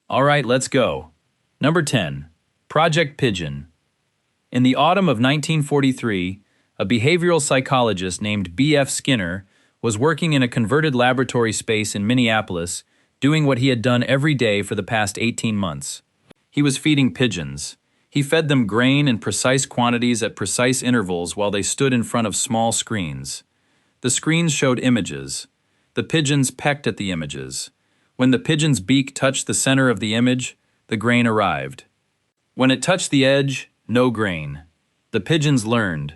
All right, let's go. Number 10. Project Pigeon. In the autumn of 1943, a behavioral psychologist named B.F. Skinner was working in a converted laboratory space in Minneapolis, doing what he had done every day for the past 18 months. He was feeding pigeons. He fed them grain in precise quantities at precise intervals while they stood in front of small screens. The screens showed images. The pigeons pecked at the images. When the pigeon's beak touched the center of the image, the grain arrived. When it touched the edge, no grain. The pigeons learned.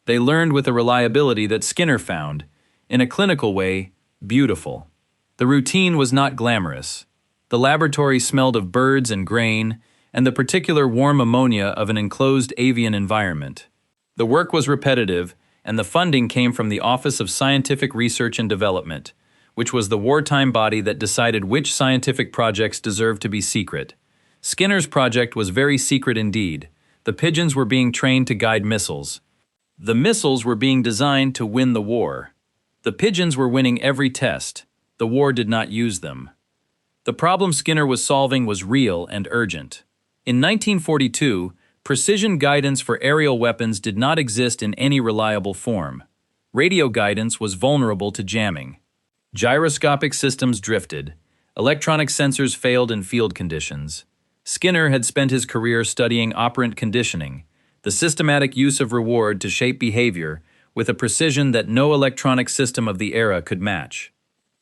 They learned with a reliability that Skinner found, in a clinical way, beautiful. The routine was not glamorous. The laboratory smelled of birds and grain, and the particular warm ammonia of an enclosed avian environment. The work was repetitive, and the funding came from the Office of Scientific Research and Development, which was the wartime body that decided which scientific projects deserved to be secret. Skinner's project was very secret indeed. The pigeons were being trained to guide missiles. The missiles were being designed to win the war. The pigeons were winning every test. The war did not use them. The problem Skinner was solving was real and urgent. In 1942, precision guidance for aerial weapons did not exist in any reliable form. Radio guidance was vulnerable to jamming. Gyroscopic systems drifted. Electronic sensors failed in field conditions. Skinner had spent his career studying operant conditioning, the systematic use of reward to shape behavior with a precision that no electronic system of the era could match.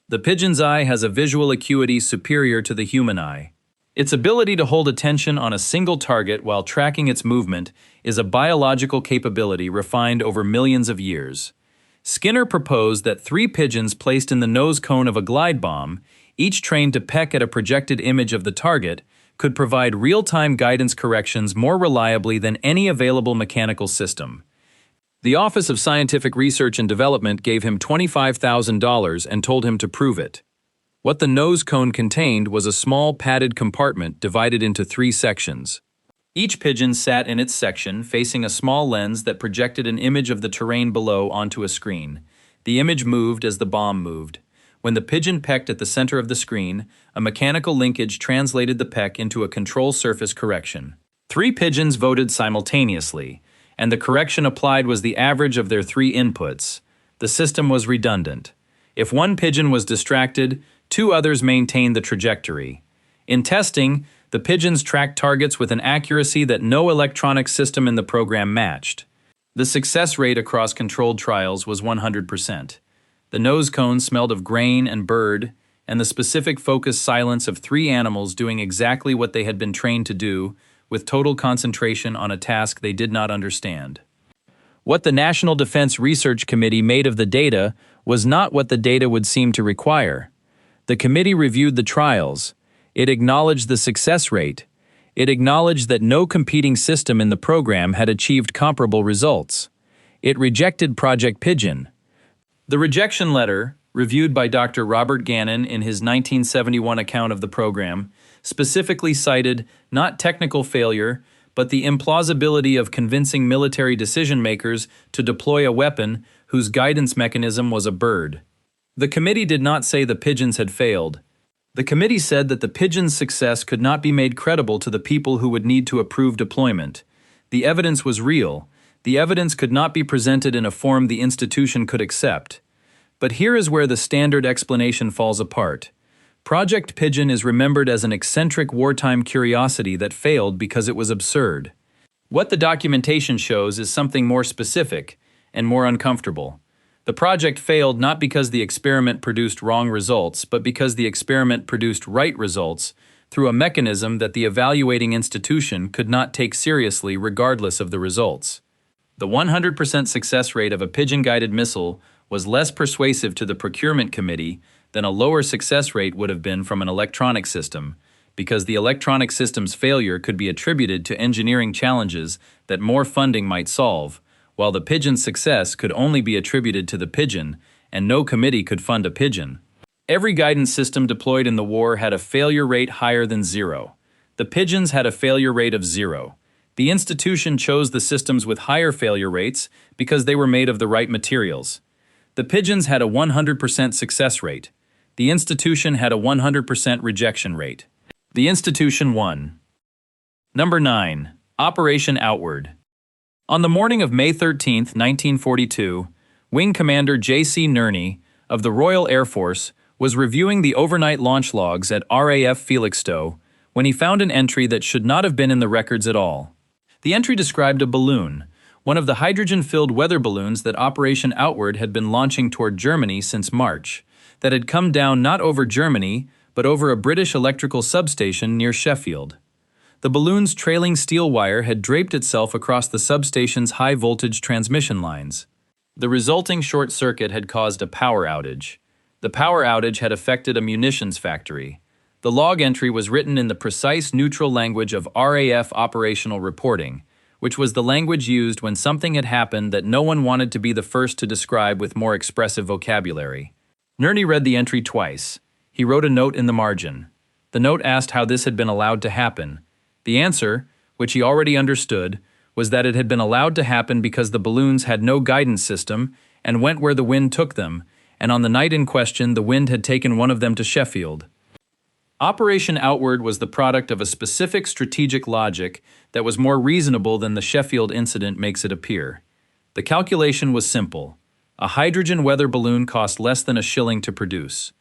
The pigeon's eye has a visual acuity superior to the human eye. Its ability to hold attention on a single target while tracking its movement is a biological capability refined over millions of years. Skinner proposed that 3 pigeons placed in the nose cone of a glide bomb, each trained to peck at a projected image of the target, could provide real-time guidance corrections more reliably than any available mechanical system. The Office of Scientific Research and Development gave him $25,000 and told him to prove it. What the nose cone contained was a small padded compartment divided into 3 sections. Each pigeon sat in its section facing a small lens that projected an image of the terrain below onto a screen. The image moved as the bomb moved. When the pigeon pecked at the center of the screen, a mechanical linkage translated the peck into a control surface correction. 3 pigeons voted simultaneously, and the correction applied was the average of their 3 inputs. The system was redundant. If one pigeon was distracted, 2 others maintained the trajectory. In testing, the pigeons tracked targets with an accuracy that no electronic system in the program matched. The success rate across controlled trials was 100%. The nose cone smelled of grain and bird, and the specific focused silence of 3 animals doing exactly what they had been trained to do, with total concentration on a task they did not understand. What the National Defense Research Committee made of the data was not what the data would seem to require. The committee reviewed the trials. It acknowledged the success rate. It acknowledged that no competing system in the program had achieved comparable results. It rejected Project Pigeon. The rejection letter, reviewed by Dr. Robert Gannon in his 1971 account of the program, specifically cited not technical failure, but the implausibility of convincing military decision-makers to deploy a weapon whose guidance mechanism was a bird. The committee did not say the pigeons had failed. The committee said that the pigeons' success could not be made credible to the people who would need to approve deployment. The evidence was real. The evidence could not be presented in a form the institution could accept. But here is where the standard explanation falls apart. Project Pigeon is remembered as an eccentric wartime curiosity that failed because it was absurd. What the documentation shows is something more specific and more uncomfortable. The project failed not because the experiment produced wrong results, but because the experiment produced right results through a mechanism that the evaluating institution could not take seriously regardless of the results. The 100% success rate of a pigeon-guided missile was less persuasive to the procurement committee than a lower success rate would have been from an electronic system, because the electronic system's failure could be attributed to engineering challenges that more funding might solve, while the pigeon's success could only be attributed to the pigeon, and no committee could fund a pigeon. Every guidance system deployed in the war had a failure rate higher than 0. The pigeons had a failure rate of 0. The institution chose the systems with higher failure rates because they were made of the right materials. The pigeons had a 100% success rate. The institution had a 100% rejection rate. The institution won. Number 9. Operation Outward. On the morning of May 13, 1942, Wing Commander J.C. Nerney of the Royal Air Force was reviewing the overnight launch logs at RAF Felixstowe when he found an entry that should not have been in the records at all. The entry described a balloon, one of the hydrogen-filled weather balloons that Operation Outward had been launching toward Germany since March, that had come down not over Germany, but over a British electrical substation near Sheffield. The balloon's trailing steel wire had draped itself across the substation's high-voltage transmission lines. The resulting short circuit had caused a power outage. The power outage had affected a munitions factory. The log entry was written in the precise neutral language of RAF operational reporting, which was the language used when something had happened that no one wanted to be the first to describe with more expressive vocabulary. Nerney read the entry twice. He wrote a note in the margin. The note asked how this had been allowed to happen. The answer, which he already understood, was that it had been allowed to happen because the balloons had no guidance system and went where the wind took them, and on the night in question the wind had taken one of them to Sheffield. Operation Outward was the product of a specific strategic logic that was more reasonable than the Sheffield incident makes it appear. The calculation was simple. A hydrogen weather balloon cost less than a shilling to produce.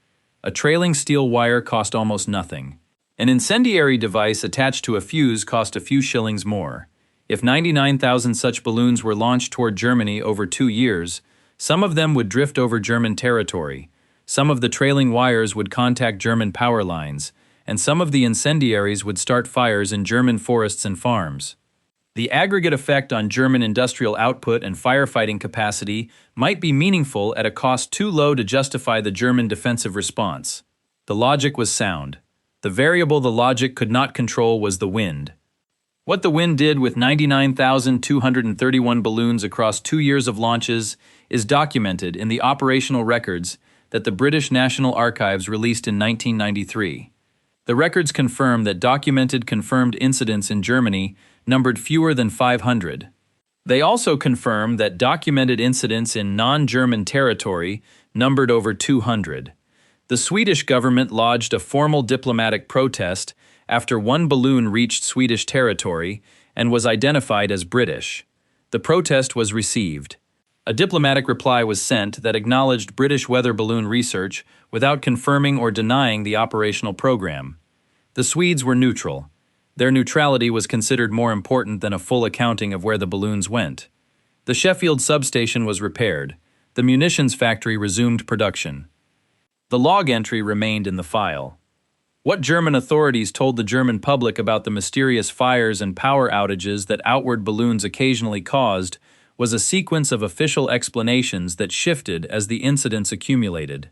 A trailing steel wire cost almost nothing. An incendiary device attached to a fuse cost a few shillings more. If 99,000 such balloons were launched toward Germany over 2 years, some of them would drift over German territory, some of the trailing wires would contact German power lines, and some of the incendiaries would start fires in German forests and farms. The aggregate effect on German industrial output and firefighting capacity might be meaningful at a cost too low to justify the German defensive response. The logic was sound. The variable the logic could not control was the wind. What the wind did with 99,231 balloons across 2 years of launches is documented in the operational records that the British National Archives released in 1993. The records confirm that documented confirmed incidents in Germany numbered fewer than 500. They also confirm that documented incidents in non-German territory numbered over 200. The Swedish government lodged a formal diplomatic protest after one balloon reached Swedish territory and was identified as British. The protest was received. A diplomatic reply was sent that acknowledged British weather balloon research without confirming or denying the operational program. The Swedes were neutral. Their neutrality was considered more important than a full accounting of where the balloons went. The Sheffield substation was repaired. The munitions factory resumed production. The log entry remained in the file. What German authorities told the German public about the mysterious fires and power outages that outward balloons occasionally caused was a sequence of official explanations that shifted as the incidents accumulated.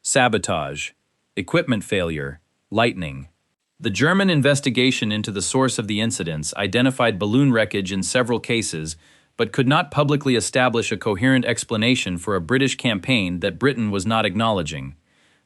Sabotage, equipment failure, lightning. The German investigation into the source of the incidents identified balloon wreckage in several cases, but could not publicly establish a coherent explanation for a British campaign that Britain was not acknowledging.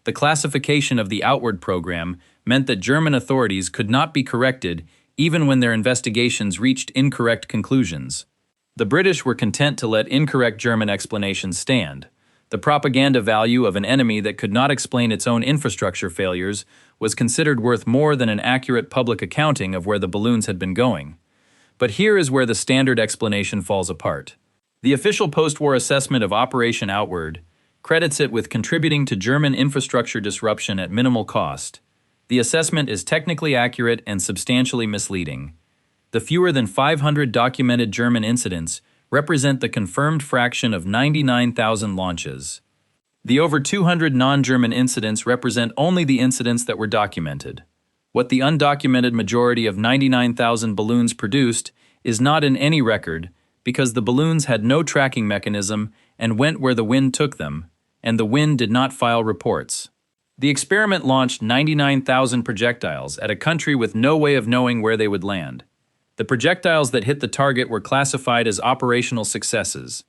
The classification of the outward program meant that German authorities could not be corrected even when their investigations reached incorrect conclusions. The British were content to let incorrect German explanations stand. The propaganda value of an enemy that could not explain its own infrastructure failures was considered worth more than an accurate public accounting of where the balloons had been going. But here is where the standard explanation falls apart. The official post-war assessment of Operation Outward credits it with contributing to German infrastructure disruption at minimal cost. The assessment is technically accurate and substantially misleading. The fewer than 500 documented German incidents represent the confirmed fraction of 99,000 launches. The over 200 non-German incidents represent only the incidents that were documented. What the undocumented majority of 99,000 balloons produced is not in any record because the balloons had no tracking mechanism and went where the wind took them, and the wind did not file reports. The experiment launched 99,000 projectiles at a country with no way of knowing where they would land. The projectiles that hit the target were classified as operational successes.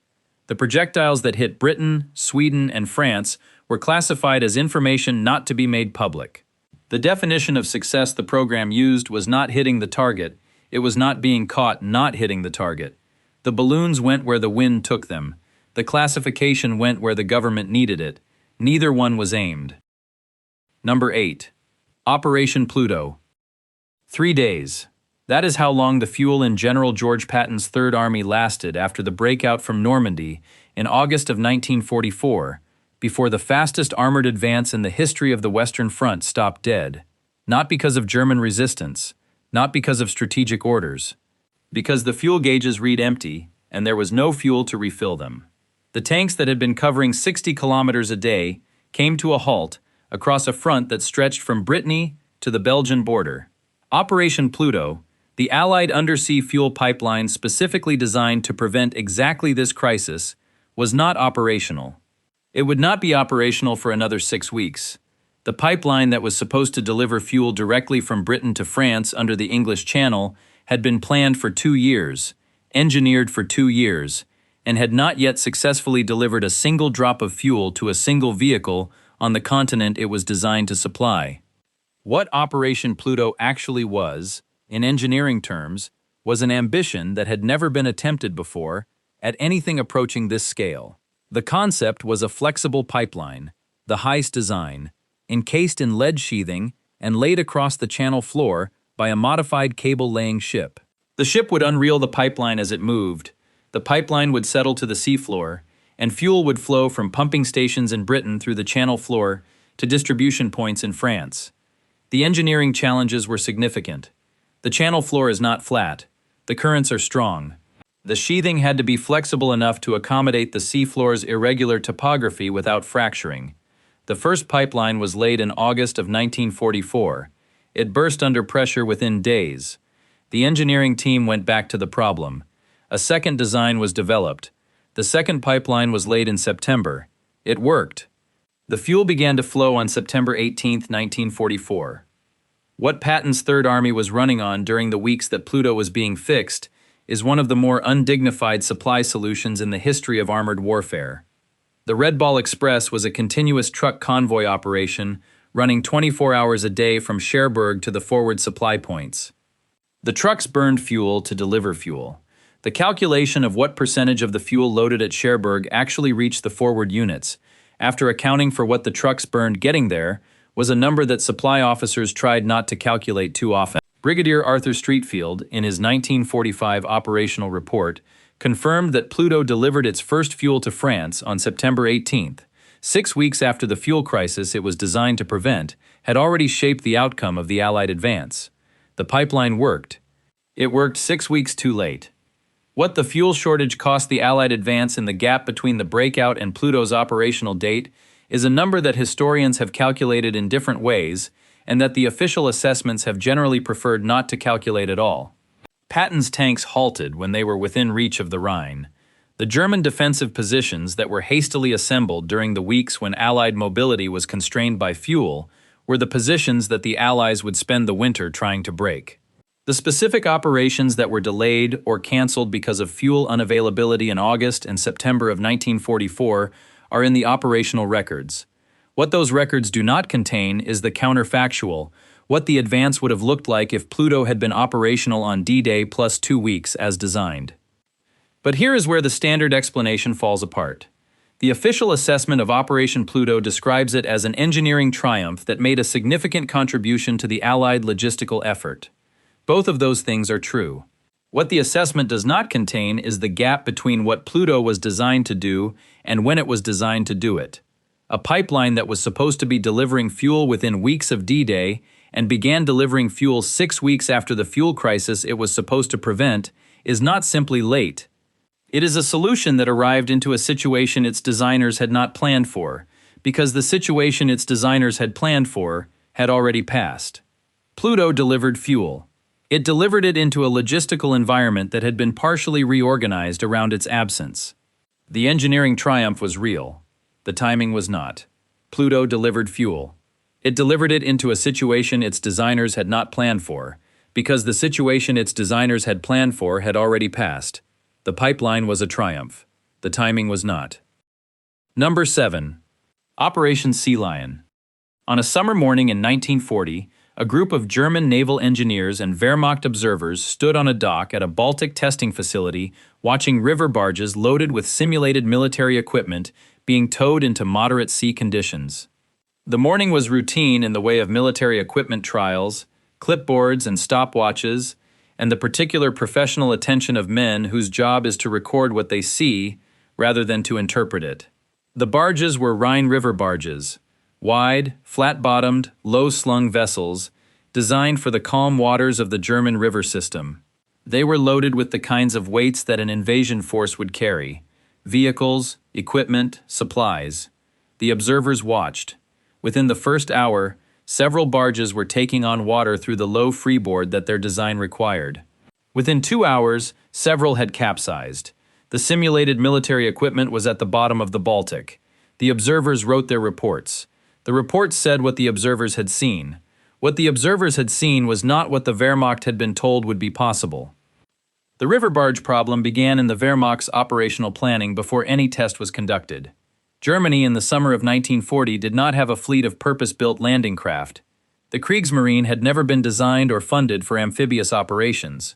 The projectiles that hit Britain, Sweden, and France were classified as information not to be made public. The definition of success the program used was not hitting the target, it was not being caught not hitting the target. The balloons went where the wind took them. The classification went where the government needed it. Neither one was aimed. Number 8. Operation Pluto. 3 days. That is how long the fuel in General George Patton's Third Army lasted after the breakout from Normandy in August of 1944, before the fastest armored advance in the history of the Western Front stopped dead. Not because of German resistance, not because of strategic orders, because the fuel gauges read empty and there was no fuel to refill them. The tanks that had been covering 60 kilometers a day came to a halt across a front that stretched from Brittany to the Belgian border. Operation Pluto, the Allied undersea fuel pipeline specifically designed to prevent exactly this crisis, was not operational. It would not be operational for another 6 weeks. The pipeline that was supposed to deliver fuel directly from Britain to France under the English Channel had been planned for 2 years, engineered for 2 years, and had not yet successfully delivered a single drop of fuel to a single vehicle on the continent it was designed to supply. What Operation Pluto actually was, in engineering terms, was an ambition that had never been attempted before at anything approaching this scale. The concept was a flexible pipeline, the Heiss design, encased in lead sheathing and laid across the channel floor by a modified cable-laying ship. The ship would unreel the pipeline as it moved, the pipeline would settle to the seafloor, and fuel would flow from pumping stations in Britain through the channel floor to distribution points in France. The engineering challenges were significant. The channel floor is not flat. The currents are strong. The sheathing had to be flexible enough to accommodate the seafloor's irregular topography without fracturing. The first pipeline was laid in August of 1944. It burst under pressure within days. The engineering team went back to the problem. A second design was developed. The second pipeline was laid in September. It worked. The fuel began to flow on September 18, 1944. What Patton's Third Army was running on during the weeks that Pluto was being fixed is one of the more undignified supply solutions in the history of armored warfare. The Red Ball Express was a continuous truck convoy operation running 24 hours a day from Cherbourg to the forward supply points. The trucks burned fuel to deliver fuel. The calculation of what percentage of the fuel loaded at Cherbourg actually reached the forward units, after accounting for what the trucks burned getting there, was a number that supply officers tried not to calculate too often. Brigadier Arthur Streatfeild, in his 1945 operational report, confirmed that Pluto delivered its first fuel to France on September 18th. 6 weeks after the fuel crisis it was designed to prevent had already shaped the outcome of the Allied advance. The pipeline worked. It worked 6 weeks too late. What the fuel shortage cost the Allied advance in the gap between the breakout and Pluto's operational date is a number that historians have calculated in different ways, and that the official assessments have generally preferred not to calculate at all. Patton's tanks halted when they were within reach of the Rhine. The German defensive positions that were hastily assembled during the weeks when Allied mobility was constrained by fuel were the positions that the Allies would spend the winter trying to break. The specific operations that were delayed or canceled because of fuel unavailability in August and September of 1944 are in the operational records. What those records do not contain is the counterfactual, what the advance would have looked like if Pluto had been operational on D-Day plus 2 weeks as designed. But here is where the standard explanation falls apart. The official assessment of Operation Pluto describes it as an engineering triumph that made a significant contribution to the Allied logistical effort. Both of those things are true. What the assessment does not contain is the gap between what Pluto was designed to do and when it was designed to do it. A pipeline that was supposed to be delivering fuel within weeks of D-Day and began delivering fuel 6 weeks after the fuel crisis it was supposed to prevent is not simply late. It is a solution that arrived into a situation its designers had not planned for, because the situation its designers had planned for had already passed. Pluto delivered fuel. It delivered it into a logistical environment that had been partially reorganized around its absence. The engineering triumph was real. The timing was not. Pluto delivered fuel. It delivered it into a situation its designers had not planned for, because the situation its designers had planned for had already passed. The pipeline was a triumph. The timing was not. Number 7. Operation Sea Lion. On a summer morning in 1940, a group of German naval engineers and Wehrmacht observers stood on a dock at a Baltic testing facility watching river barges loaded with simulated military equipment being towed into moderate sea conditions. The morning was routine in the way of military equipment trials, clipboards and stopwatches, and the particular professional attention of men whose job is to record what they see rather than to interpret it. The barges were Rhine River barges, wide, flat-bottomed, low-slung vessels designed for the calm waters of the German river system. They were loaded with the kinds of weights that an invasion force would carry: vehicles, equipment, supplies. The observers watched. Within the first hour, several barges were taking on water through the low freeboard that their design required. Within 2 hours, several had capsized. The simulated military equipment was at the bottom of the Baltic. The observers wrote their reports. The reports said what the observers had seen. What the observers had seen was not what the Wehrmacht had been told would be possible. The river barge problem began in the Wehrmacht's operational planning before any test was conducted. Germany in the summer of 1940 did not have a fleet of purpose-built landing craft. The Kriegsmarine had never been designed or funded for amphibious operations.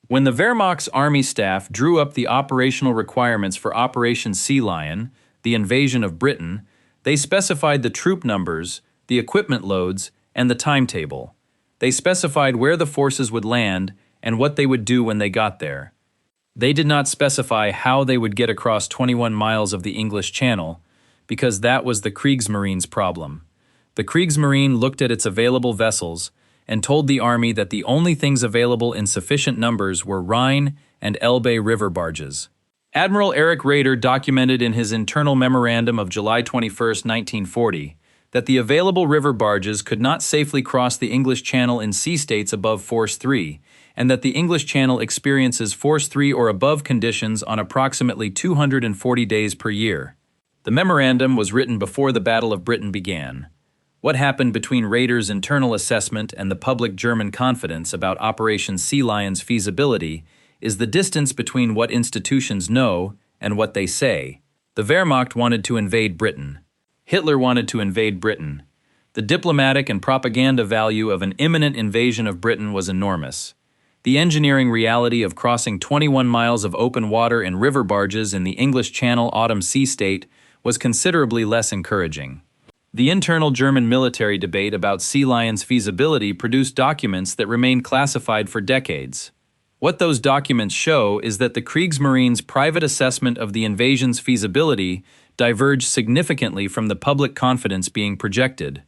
When the Wehrmacht's army staff drew up the operational requirements for Operation Sea Lion, the invasion of Britain, they specified the troop numbers, the equipment loads, and the timetable. They specified where the forces would land and what they would do when they got there. They did not specify how they would get across 21 miles of the English Channel, because that was the Kriegsmarine's problem. The Kriegsmarine looked at its available vessels and told the army that the only things available in sufficient numbers were Rhine and Elbe river barges. Admiral Erich Raeder documented in his internal memorandum of July 21, 1940, that the available river barges could not safely cross the English Channel in sea states above Force 3, and that the English Channel experiences Force 3 or above conditions on approximately 240 days per year. The memorandum was written before the Battle of Britain began. What happened between Raeder's internal assessment and the public German confidence about Operation Sea Lion's feasibility is the distance between what institutions know and what they say. The Wehrmacht wanted to invade Britain. Hitler wanted to invade Britain. The diplomatic and propaganda value of an imminent invasion of Britain was enormous. The engineering reality of crossing 21 miles of open water in river barges in the English Channel autumn sea state was considerably less encouraging. The internal German military debate about Sea Lion's feasibility produced documents that remained classified for decades. What those documents show is that the Kriegsmarine's private assessment of the invasion's feasibility diverged significantly from the public confidence being projected.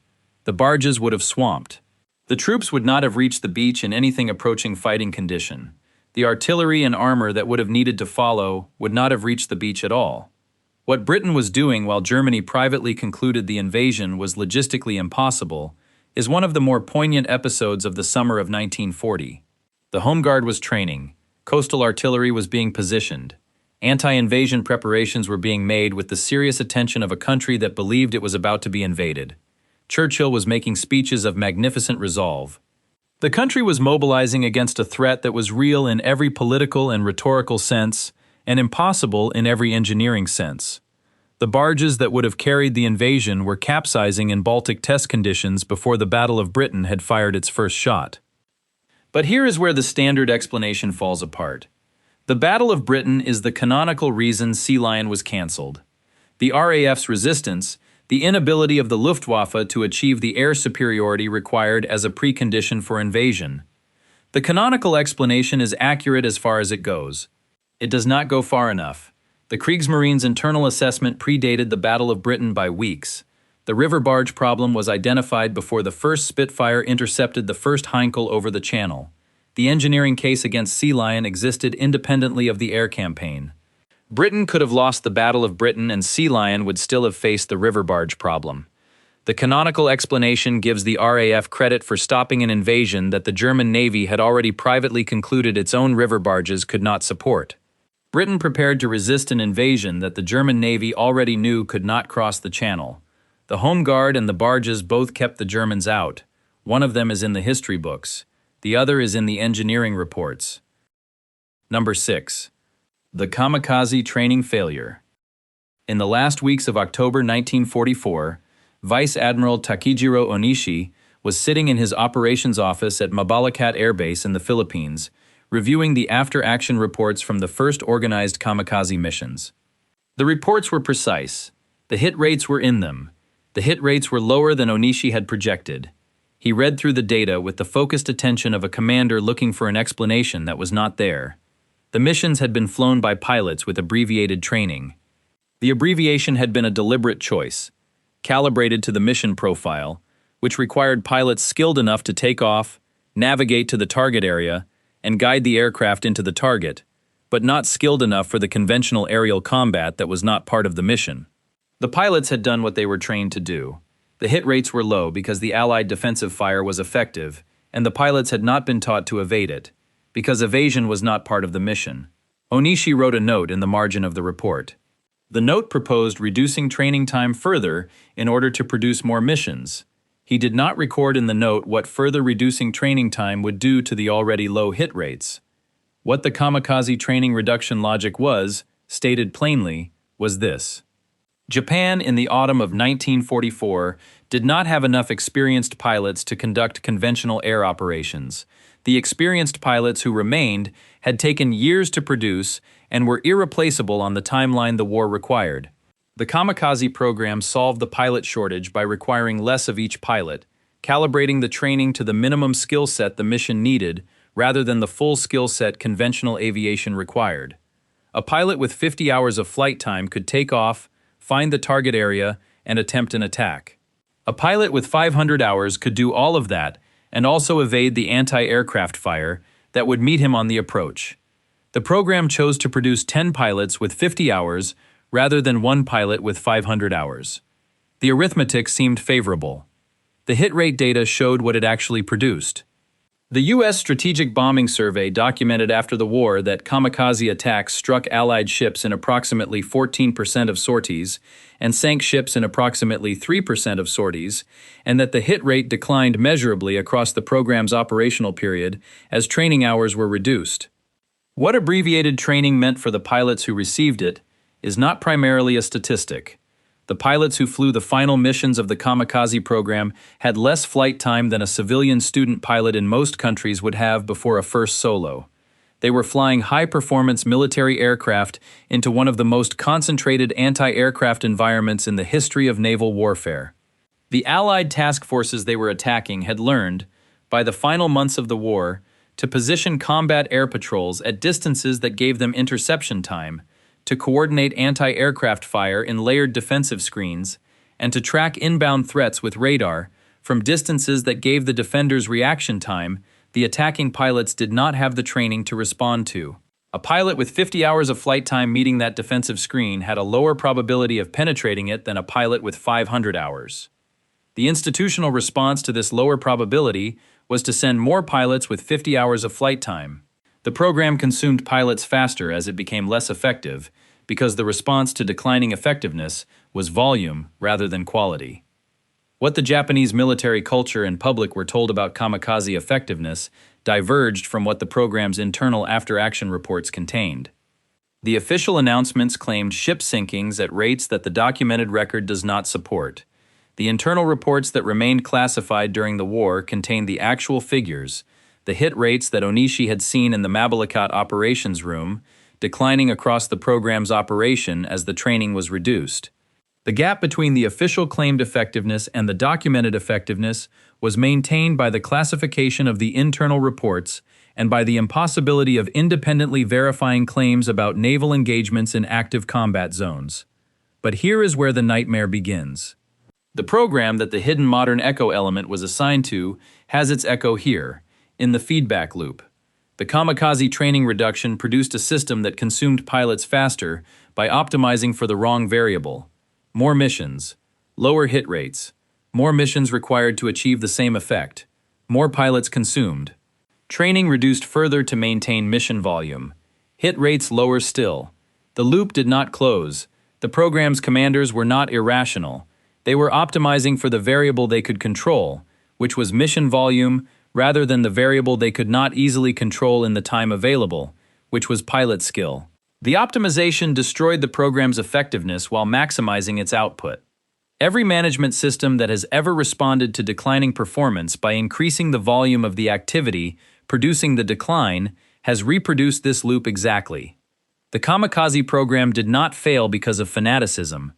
The barges would have swamped. The troops would not have reached the beach in anything approaching fighting condition. The artillery and armor that would have needed to follow would not have reached the beach at all. What Britain was doing while Germany privately concluded the invasion was logistically impossible is one of the more poignant episodes of the summer of 1940. The Home Guard was training. Coastal artillery was being positioned. Anti-invasion preparations were being made with the serious attention of a country that believed it was about to be invaded. Churchill was making speeches of magnificent resolve. The country was mobilizing against a threat that was real in every political and rhetorical sense, and impossible in every engineering sense. The barges that would have carried the invasion were capsizing in Baltic test conditions before the Battle of Britain had fired its first shot. But here is where the standard explanation falls apart. The Battle of Britain is the canonical reason Sea Lion was cancelled. The RAF's resistance, the inability of the Luftwaffe to achieve the air superiority required as a precondition for invasion. The canonical explanation is accurate as far as it goes. It does not go far enough. The Kriegsmarine's internal assessment predated the Battle of Britain by weeks. The river barge problem was identified before the first Spitfire intercepted the first Heinkel over the Channel. The engineering case against Sea Lion existed independently of the air campaign. Britain could have lost the Battle of Britain and Sea Lion would still have faced the river barge problem. The canonical explanation gives the RAF credit for stopping an invasion that the German Navy had already privately concluded its own river barges could not support. Britain prepared to resist an invasion that the German Navy already knew could not cross the Channel. The Home Guard and the barges both kept the Germans out. One of them is in the history books. The other is in the engineering reports. Number 6. The Kamikaze training failure. In the last weeks of October 1944, Vice Admiral Takejiro Onishi was sitting in his operations office at Mabalacat Air Base in the Philippines, reviewing the after-action reports from the first organized kamikaze missions. The reports were precise. The hit rates were in them. The hit rates were lower than Onishi had projected. He read through the data with the focused attention of a commander looking for an explanation that was not there. The missions had been flown by pilots with abbreviated training. The abbreviation had been a deliberate choice, calibrated to the mission profile, which required pilots skilled enough to take off, navigate to the target area, and guide the aircraft into the target, but not skilled enough for the conventional aerial combat that was not part of the mission. The pilots had done what they were trained to do. The hit rates were low because the Allied defensive fire was effective, and the pilots had not been taught to evade it, because evasion was not part of the mission. Onishi wrote a note in the margin of the report. The note proposed reducing training time further in order to produce more missions. He did not record in the note what further reducing training time would do to the already low hit rates. What the Kamikaze training reduction logic was, stated plainly, was this. Japan in the autumn of 1944 did not have enough experienced pilots to conduct conventional air operations. The experienced pilots who remained had taken years to produce and were irreplaceable on the timeline the war required. The Kamikaze program solved the pilot shortage by requiring less of each pilot, calibrating the training to the minimum skill set the mission needed rather than the full skill set conventional aviation required. A pilot with 50 hours of flight time could take off, find the target area, and attempt an attack. A pilot with 500 hours could do all of that and also evade the anti-aircraft fire that would meet him on the approach. The program chose to produce 10 pilots with 50 hours rather than one pilot with 500 hours. The arithmetic seemed favorable. The hit rate data showed what it actually produced. The U.S. Strategic Bombing Survey documented after the war that kamikaze attacks struck Allied ships in approximately 14% of sorties and sank ships in approximately 3% of sorties, and that the hit rate declined measurably across the program's operational period as training hours were reduced. What abbreviated training meant for the pilots who received it is not primarily a statistic. The pilots who flew the final missions of the Kamikaze program had less flight time than a civilian student pilot in most countries would have before a first solo. They were flying high-performance military aircraft into one of the most concentrated anti-aircraft environments in the history of naval warfare. The Allied task forces they were attacking had learned, by the final months of the war, to position combat air patrols at distances that gave them interception time, to coordinate anti-aircraft fire in layered defensive screens, and to track inbound threats with radar from distances that gave the defenders reaction time the attacking pilots did not have the training to respond to. A pilot with 50 hours of flight time meeting that defensive screen had a lower probability of penetrating it than a pilot with 500 hours. The institutional response to this lower probability was to send more pilots with 50 hours of flight time. The program consumed pilots faster as it became less effective because the response to declining effectiveness was volume rather than quality. What the Japanese military culture and public were told about kamikaze effectiveness diverged from what the program's internal after-action reports contained. The official announcements claimed ship sinkings at rates that the documented record does not support. The internal reports that remained classified during the war contained the actual figures, the hit rates that Onishi had seen in the Mabalikat operations room, declining across the program's operation as the training was reduced. The gap between the official claimed effectiveness and the documented effectiveness was maintained by the classification of the internal reports and by the impossibility of independently verifying claims about naval engagements in active combat zones. But here is where the nightmare begins. The program that the hidden modern echo element was assigned to has its echo here, in the feedback loop. The kamikaze training reduction produced a system that consumed pilots faster by optimizing for the wrong variable. More missions, lower hit rates, more missions required to achieve the same effect, more pilots consumed. Training reduced further to maintain mission volume. Hit rates lower still. The loop did not close. The program's commanders were not irrational. They were optimizing for the variable they could control, which was mission volume, rather than the variable they could not easily control in the time available, which was pilot skill. The optimization destroyed the program's effectiveness while maximizing its output. Every management system that has ever responded to declining performance by increasing the volume of the activity producing the decline has reproduced this loop exactly. The kamikaze program did not fail because of fanaticism.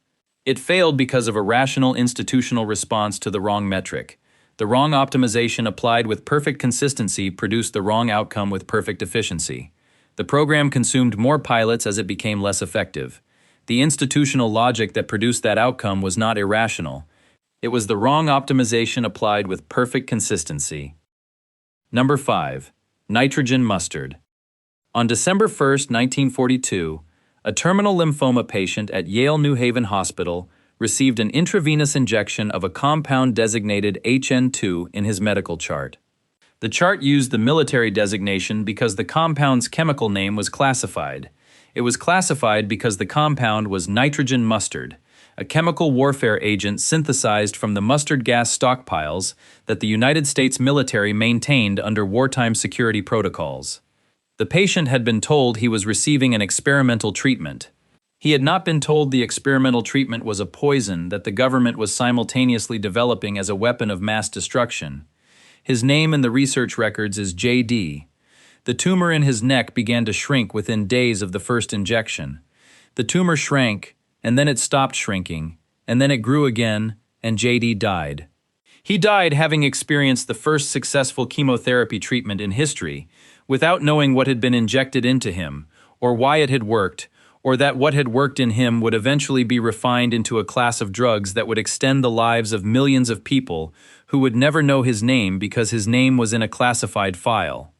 It failed because of a rational institutional response to the wrong metric. The wrong optimization applied with perfect consistency produced the wrong outcome with perfect efficiency. The program consumed more pilots as it became less effective. The institutional logic that produced that outcome was not irrational. It was the wrong optimization applied with perfect consistency. Number 5. Nitrogen mustard. On December 1, 1942, a terminal lymphoma patient at Yale New Haven Hospital received an intravenous injection of a compound designated HN2 in his medical chart. The chart used the military designation because the compound's chemical name was classified. It was classified because the compound was nitrogen mustard, a chemical warfare agent synthesized from the mustard gas stockpiles that the United States military maintained under wartime security protocols. The patient had been told he was receiving an experimental treatment. He had not been told the experimental treatment was a poison that the government was simultaneously developing as a weapon of mass destruction. His name in the research records is JD. The tumor in his neck began to shrink within days of the first injection. The tumor shrank, and then it stopped shrinking, and then it grew again, and JD died. He died having experienced the first successful chemotherapy treatment in history, without knowing what had been injected into him, or why it had worked, or that what had worked in him would eventually be refined into a class of drugs that would extend the lives of millions of people who would never know his name because his name was in a classified file.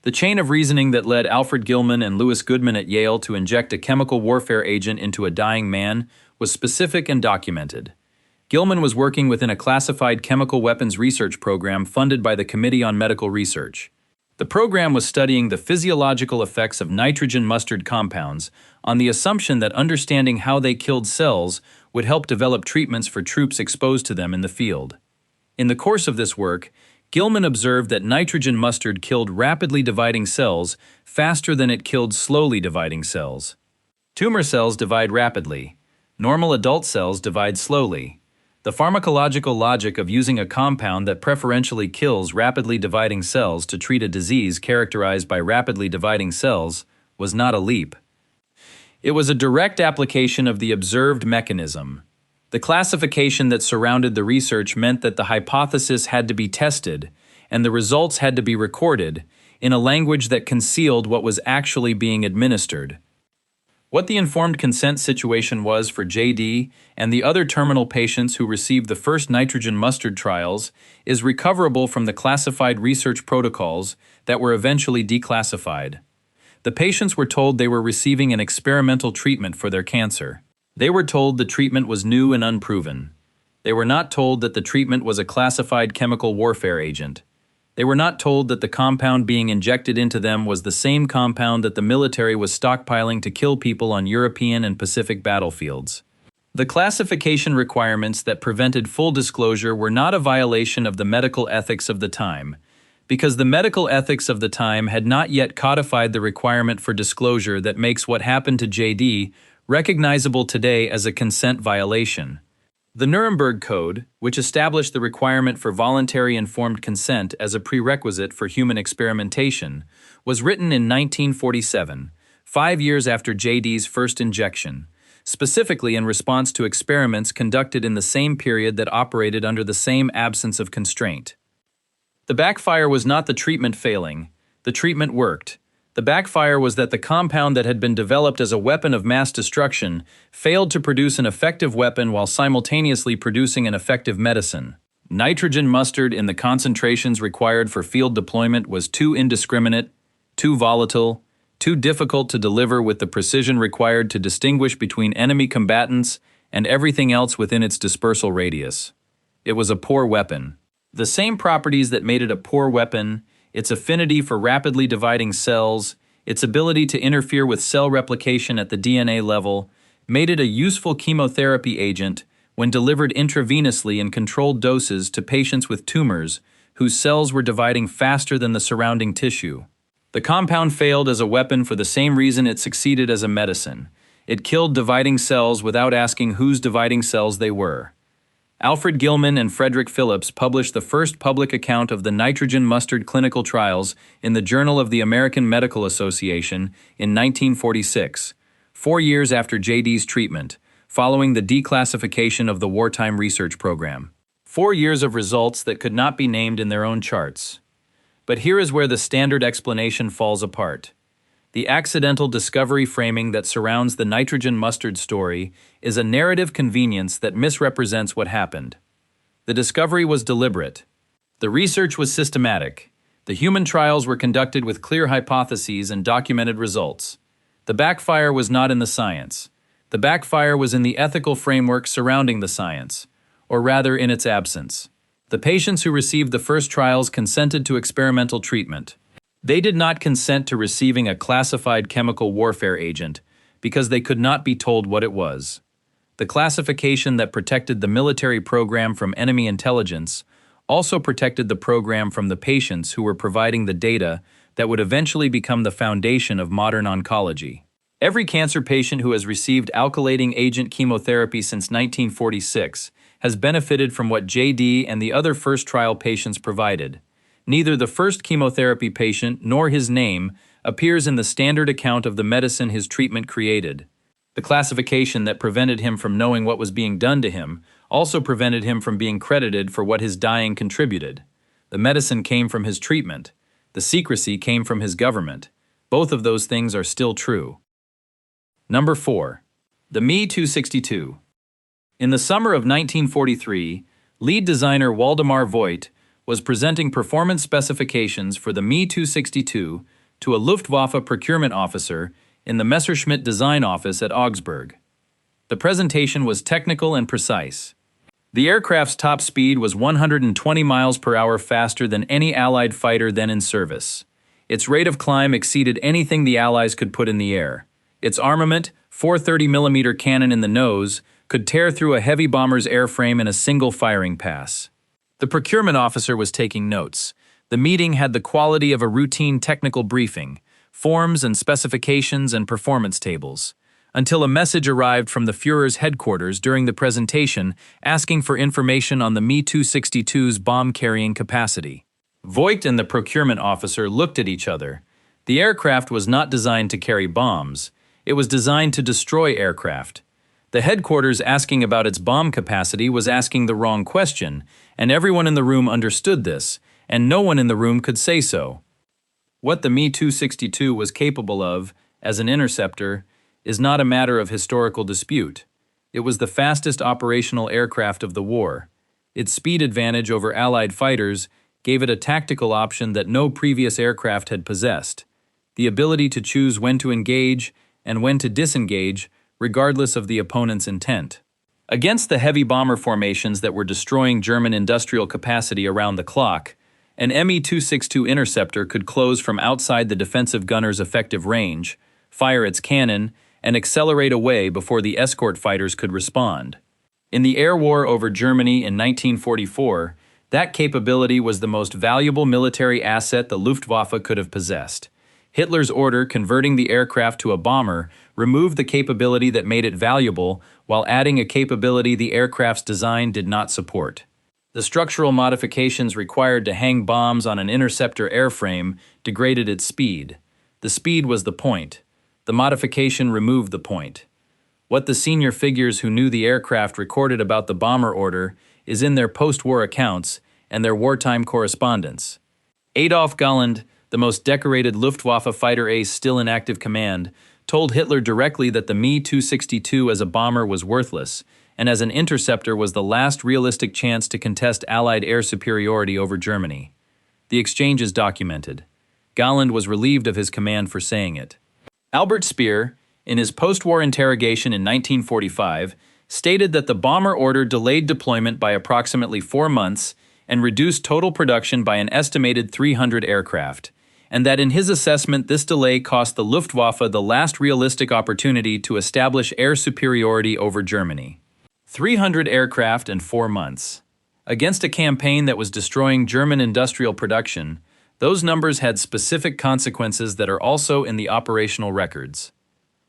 The chain of reasoning that led Alfred Gilman and Louis Goodman at Yale to inject a chemical warfare agent into a dying man was specific and documented. Gilman was working within a classified chemical weapons research program funded by the Committee on Medical Research. The program was studying the physiological effects of nitrogen mustard compounds on the assumption that understanding how they killed cells would help develop treatments for troops exposed to them in the field. In the course of this work, Gilman observed that nitrogen mustard killed rapidly dividing cells faster than it killed slowly dividing cells. Tumor cells divide rapidly. Normal adult cells divide slowly. The pharmacological logic of using a compound that preferentially kills rapidly dividing cells to treat a disease characterized by rapidly dividing cells was not a leap. It was a direct application of the observed mechanism. The classification that surrounded the research meant that the hypothesis had to be tested, and the results had to be recorded, in a language that concealed what was actually being administered. What the informed consent situation was for JD and the other terminal patients who received the first nitrogen mustard trials is recoverable from the classified research protocols that were eventually declassified. The patients were told they were receiving an experimental treatment for their cancer. They were told the treatment was new and unproven. They were not told that the treatment was a classified chemical warfare agent. They were not told that the compound being injected into them was the same compound that the military was stockpiling to kill people on European and Pacific battlefields. The classification requirements that prevented full disclosure were not a violation of the medical ethics of the time, because the medical ethics of the time had not yet codified the requirement for disclosure that makes what happened to JD recognizable today as a consent violation. The Nuremberg Code, which established the requirement for voluntary informed consent as a prerequisite for human experimentation, was written in 1947, 5 years after JD's first injection, specifically in response to experiments conducted in the same period that operated under the same absence of constraint. The backfire was not the treatment failing. The treatment worked. The backfire was that the compound that had been developed as a weapon of mass destruction failed to produce an effective weapon while simultaneously producing an effective medicine. Nitrogen mustard in the concentrations required for field deployment was too indiscriminate, too volatile, too difficult to deliver with the precision required to distinguish between enemy combatants and everything else within its dispersal radius. It was a poor weapon. The same properties that made it a poor weapon, its affinity for rapidly dividing cells, its ability to interfere with cell replication at the DNA level, made it a useful chemotherapy agent when delivered intravenously in controlled doses to patients with tumors whose cells were dividing faster than the surrounding tissue. The compound failed as a weapon for the same reason it succeeded as a medicine. It killed dividing cells without asking whose dividing cells they were. Alfred Gilman and Frederick Phillips published the first public account of the nitrogen mustard clinical trials in the Journal of the American Medical Association in 1946, 4 years after JD's treatment, following the declassification of the wartime research program. 4 years of results that could not be named in their own charts. But here is where the standard explanation falls apart. The accidental discovery framing that surrounds the nitrogen mustard story is a narrative convenience that misrepresents what happened. The discovery was deliberate. The research was systematic. The human trials were conducted with clear hypotheses and documented results. The backfire was not in the science. The backfire was in the ethical framework surrounding the science, or rather in its absence. The patients who received the first trials consented to experimental treatment. They did not consent to receiving a classified chemical warfare agent because they could not be told what it was. The classification that protected the military program from enemy intelligence also protected the program from the patients who were providing the data that would eventually become the foundation of modern oncology. Every cancer patient who has received alkylating agent chemotherapy since 1946 has benefited from what JD and the other first trial patients provided. Neither the first chemotherapy patient nor his name appears in the standard account of the medicine his treatment created. The classification that prevented him from knowing what was being done to him also prevented him from being credited for what his dying contributed. The medicine came from his treatment. The secrecy came from his government. Both of those things are still true. Number 4. The Me-262. In the summer of 1943, lead designer Waldemar Voigt was presenting performance specifications for the Me-262 to a Luftwaffe procurement officer in the Messerschmitt design office at Augsburg. The presentation was technical and precise. The aircraft's top speed was 120 miles per hour faster than any Allied fighter then in service. Its rate of climb exceeded anything the Allies could put in the air. Its armament, 430mm cannon in the nose, could tear through a heavy bomber's airframe in a single firing pass. The procurement officer was taking notes. The meeting had the quality of a routine technical briefing, forms and specifications and performance tables, until a message arrived from the Führer's headquarters during the presentation asking for information on the Me-262's bomb-carrying capacity. Voigt and the procurement officer looked at each other. The aircraft was not designed to carry bombs. It was designed to destroy aircraft. The headquarters asking about its bomb capacity was asking the wrong question, and everyone in the room understood this, and no one in the room could say so. What the Me-262 was capable of, as an interceptor, is not a matter of historical dispute. It was the fastest operational aircraft of the war. Its speed advantage over Allied fighters gave it a tactical option that no previous aircraft had possessed: the ability to choose when to engage and when to disengage, regardless of the opponent's intent. Against the heavy bomber formations that were destroying German industrial capacity around the clock, an Me-262 interceptor could close from outside the defensive gunner's effective range, fire its cannon, and accelerate away before the escort fighters could respond. In the air war over Germany in 1944, that capability was the most valuable military asset the Luftwaffe could have possessed. Hitler's order converting the aircraft to a bomber removed the capability that made it valuable while adding a capability the aircraft's design did not support. The structural modifications required to hang bombs on an interceptor airframe degraded its speed. The speed was the point. The modification removed the point. What the senior figures who knew the aircraft recorded about the bomber order is in their post-war accounts and their wartime correspondence. Adolf Galland, the most decorated Luftwaffe fighter ace still in active command, told Hitler directly that the Me-262 as a bomber was worthless, and as an interceptor was the last realistic chance to contest Allied air superiority over Germany. The exchange is documented. Galland was relieved of his command for saying it. Albert Speer, in his post-war interrogation in 1945, stated that the bomber order delayed deployment by approximately 4 months and reduced total production by an estimated 300 aircraft, and that in his assessment this delay cost the Luftwaffe the last realistic opportunity to establish air superiority over Germany. 300 aircraft in 4 months. Against a campaign that was destroying German industrial production, those numbers had specific consequences that are also in the operational records.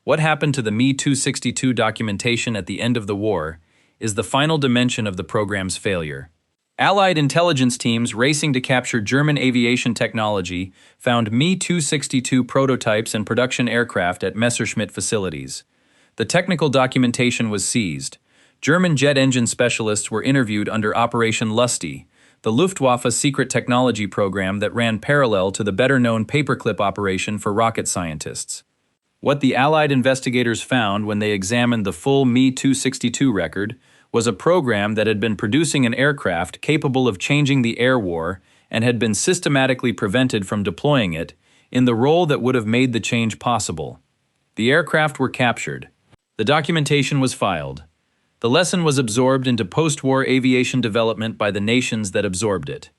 What happened to the Me-262 documentation at the end of the war is the final dimension of the program's failure. Allied intelligence teams racing to capture German aviation technology found Me-262 prototypes and production aircraft at Messerschmitt facilities. The technical documentation was seized. German jet engine specialists were interviewed under Operation Lusty, the Luftwaffe's secret technology program that ran parallel to the better-known paperclip operation for rocket scientists. What the Allied investigators found when they examined the full Me-262 record was a program that had been producing an aircraft capable of changing the air war and had been systematically prevented from deploying it in the role that would have made the change possible. The aircraft were captured. The documentation was filed. The lesson was absorbed into post-war aviation development by the nations that absorbed it.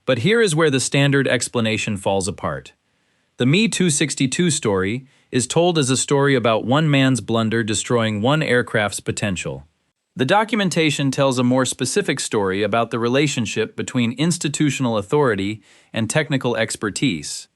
But here is where the standard explanation falls apart. The Me-262 story is told as a story about one man's blunder destroying one aircraft's potential. The documentation tells a more specific story about the relationship between institutional authority and technical expertise.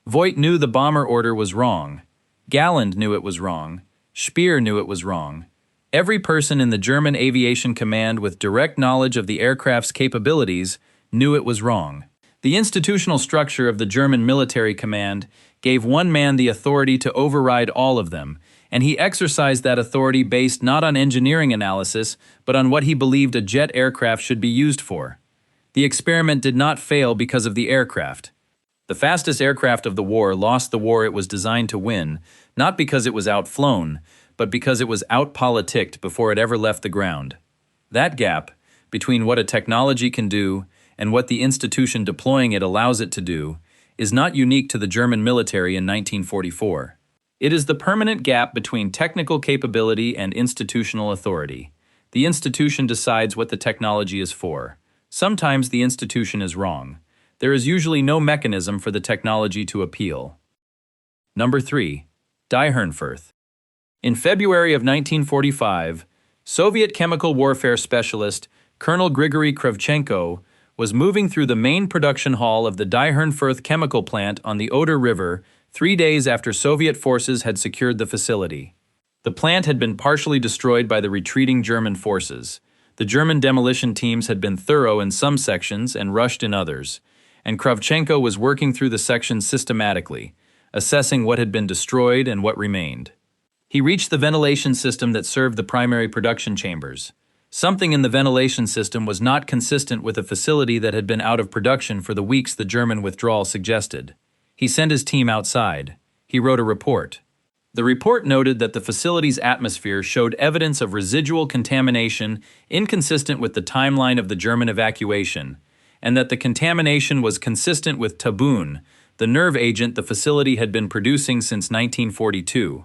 Voigt knew the bomber order was wrong. Galland knew it was wrong. Speer knew it was wrong. Every person in the German Aviation Command with direct knowledge of the aircraft's capabilities knew it was wrong. The institutional structure of the German military command gave one man the authority to override all of them, and he exercised that authority based not on engineering analysis, but on what he believed a jet aircraft should be used for. The experiment did not fail because of the aircraft. The fastest aircraft of the war lost the war it was designed to win, not because it was outflown, but because it was out-politicked before it ever left the ground. That gap, between what a technology can do and what the institution deploying it allows it to do, is not unique to the German military in 1944. It is the permanent gap between technical capability and institutional authority. The institution decides what the technology is for. Sometimes the institution is wrong. There is usually no mechanism for the technology to appeal. Number 3. Dyhernfurth. In February of 1945, Soviet chemical warfare specialist Colonel Grigory Kravchenko was moving through the main production hall of the Dyhernfurth chemical plant on the Oder River 3 days after Soviet forces had secured the facility. The plant had been partially destroyed by the retreating German forces. The German demolition teams had been thorough in some sections and rushed in others, and Kravchenko was working through the sections systematically, assessing what had been destroyed and what remained. He reached the ventilation system that served the primary production chambers. Something in the ventilation system was not consistent with a facility that had been out of production for the weeks the German withdrawal suggested. He sent his team outside. He wrote a report. The report noted that the facility's atmosphere showed evidence of residual contamination inconsistent with the timeline of the German evacuation, and that the contamination was consistent with tabun, the nerve agent the facility had been producing since 1942.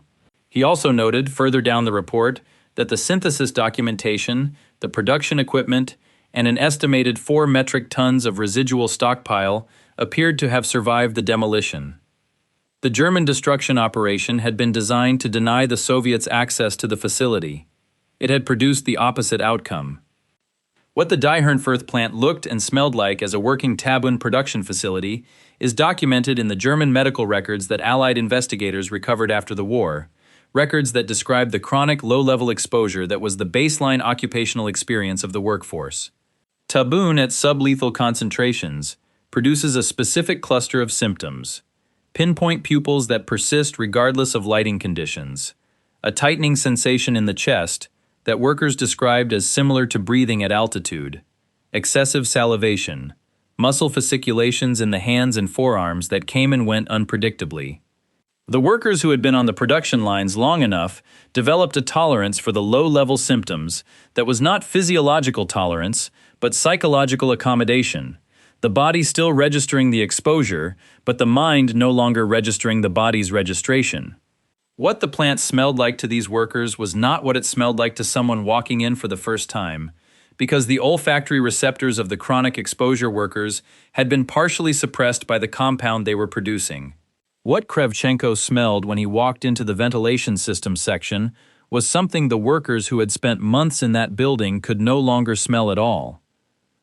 He also noted, further down the report, that the synthesis documentation, the production equipment, and an estimated 4 metric tons of residual stockpile appeared to have survived the demolition. The German destruction operation had been designed to deny the Soviets access to the facility. It had produced the opposite outcome. What the Dyhernfurth plant looked and smelled like as a working tabun production facility is documented in the German medical records that Allied investigators recovered after the war, records that describe the chronic low-level exposure that was the baseline occupational experience of the workforce. Tabun at sublethal concentrations produces a specific cluster of symptoms: pinpoint pupils that persist regardless of lighting conditions, a tightening sensation in the chest that workers described as similar to breathing at altitude, excessive salivation, muscle fasciculations in the hands and forearms that came and went unpredictably. The workers who had been on the production lines long enough developed a tolerance for the low-level symptoms that was not physiological tolerance, but psychological accommodation, the body still registering the exposure, but the mind no longer registering the body's registration. What the plant smelled like to these workers was not what it smelled like to someone walking in for the first time, because the olfactory receptors of the chronic exposure workers had been partially suppressed by the compound they were producing. What Kravchenko smelled when he walked into the ventilation system section was something the workers who had spent months in that building could no longer smell at all.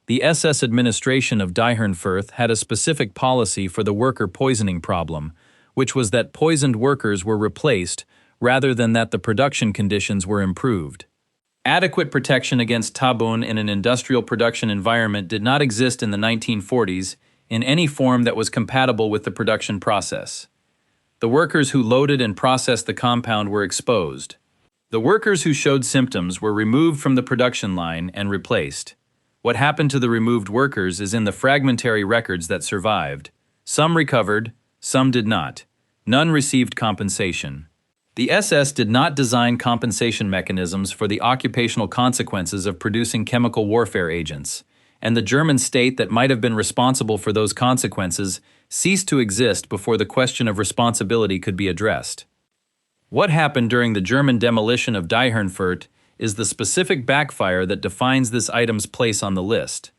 The SS administration of Dyhernfurth had a specific policy for the worker poisoning problem, which was that poisoned workers were replaced rather than that the production conditions were improved. Adequate protection against tabun in an industrial production environment did not exist in the 1940s in any form that was compatible with the production process. The workers who loaded and processed the compound were exposed. The workers who showed symptoms were removed from the production line and replaced. What happened to the removed workers is in the fragmentary records that survived. Some recovered, some did not. None received compensation. The SS did not design compensation mechanisms for the occupational consequences of producing chemical warfare agents, and the German state that might have been responsible for those consequences ceased to exist before the question of responsibility could be addressed. What happened during the German demolition of Dyhernfurth is the specific backfire that defines this item's place on the list.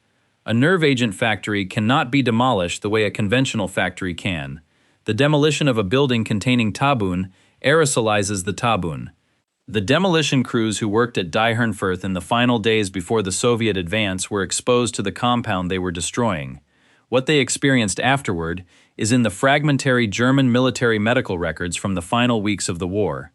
A nerve agent factory cannot be demolished the way a conventional factory can. The demolition of a building containing tabun aerosolizes the tabun. The demolition crews who worked at Dyhernfurth in the final days before the Soviet advance were exposed to the compound they were destroying. What they experienced afterward is in the fragmentary German military medical records from the final weeks of the war.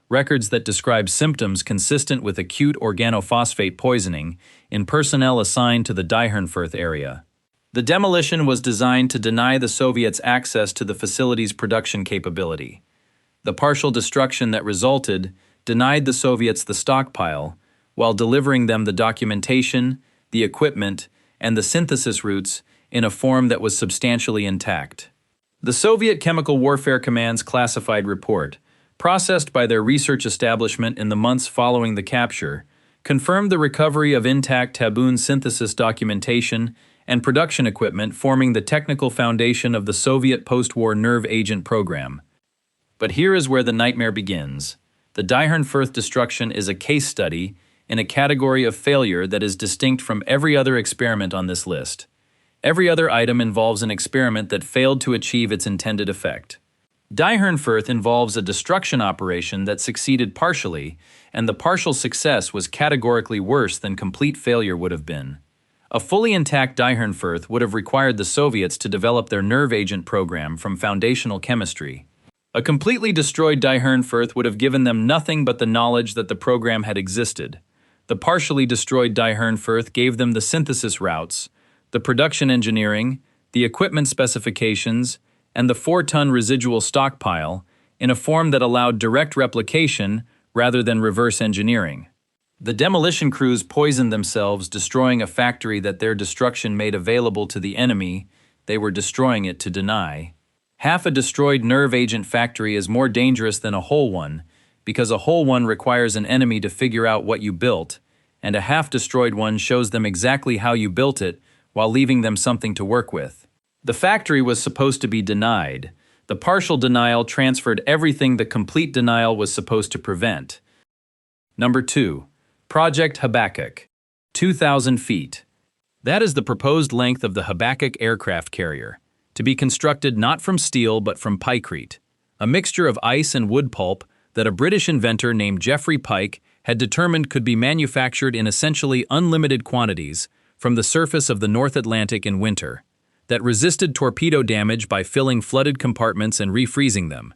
Records that describe symptoms consistent with acute organophosphate poisoning in personnel assigned to the Dyhernfurth area. The demolition was designed to deny the Soviets access to the facility's production capability. The partial destruction that resulted denied the Soviets the stockpile, while delivering them the documentation, the equipment, and the synthesis routes in a form that was substantially intact. The Soviet Chemical Warfare Command's classified report, processed by their research establishment in the months following the capture, confirmed the recovery of intact tabun synthesis documentation and production equipment forming the technical foundation of the Soviet post-war nerve agent program. But here is where the nightmare begins. The Dyhernfurth destruction is a case study in a category of failure that is distinct from every other experiment on this list. Every other item involves an experiment that failed to achieve its intended effect. Dyhernfurth involves a destruction operation that succeeded partially, and the partial success was categorically worse than complete failure would have been. A fully intact Dyhernfurth would have required the Soviets to develop their nerve agent program from foundational chemistry. A completely destroyed Dyhernfurth would have given them nothing but the knowledge that the program had existed. The partially destroyed Dyhernfurth gave them the synthesis routes, the production engineering, the equipment specifications, and the 4-ton residual stockpile in a form that allowed direct replication rather than reverse engineering. The demolition crews poisoned themselves, destroying a factory that their destruction made available to the enemy they were destroying it to deny. Half a destroyed nerve agent factory is more dangerous than a whole one, because a whole one requires an enemy to figure out what you built, and a half-destroyed one shows them exactly how you built it while leaving them something to work with. The factory was supposed to be denied. The partial denial transferred everything the complete denial was supposed to prevent. Number 2. Project Habakkuk. 2,000 feet. That is the proposed length of the Habakkuk aircraft carrier, to be constructed not from steel but from pykrete, a mixture of ice and wood pulp that a British inventor named Geoffrey Pike had determined could be manufactured in essentially unlimited quantities from the surface of the North Atlantic in winter, that resisted torpedo damage by filling flooded compartments and refreezing them.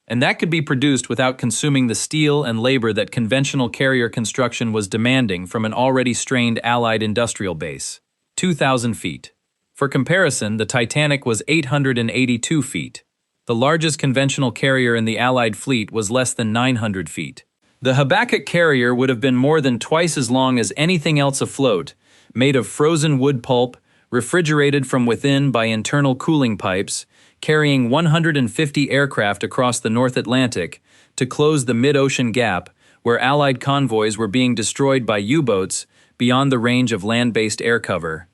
And that could be produced without consuming the steel and labor that conventional carrier construction was demanding from an already strained Allied industrial base. 2,000 feet. For comparison, the Titanic was 882 feet. The largest conventional carrier in the Allied fleet was less than 900 feet. The Habakkuk carrier would have been more than twice as long as anything else afloat, made of frozen wood pulp, refrigerated from within by internal cooling pipes, carrying 150 aircraft across the North Atlantic to close the mid-ocean gap where Allied convoys were being destroyed by U-boats beyond the range of land-based air cover.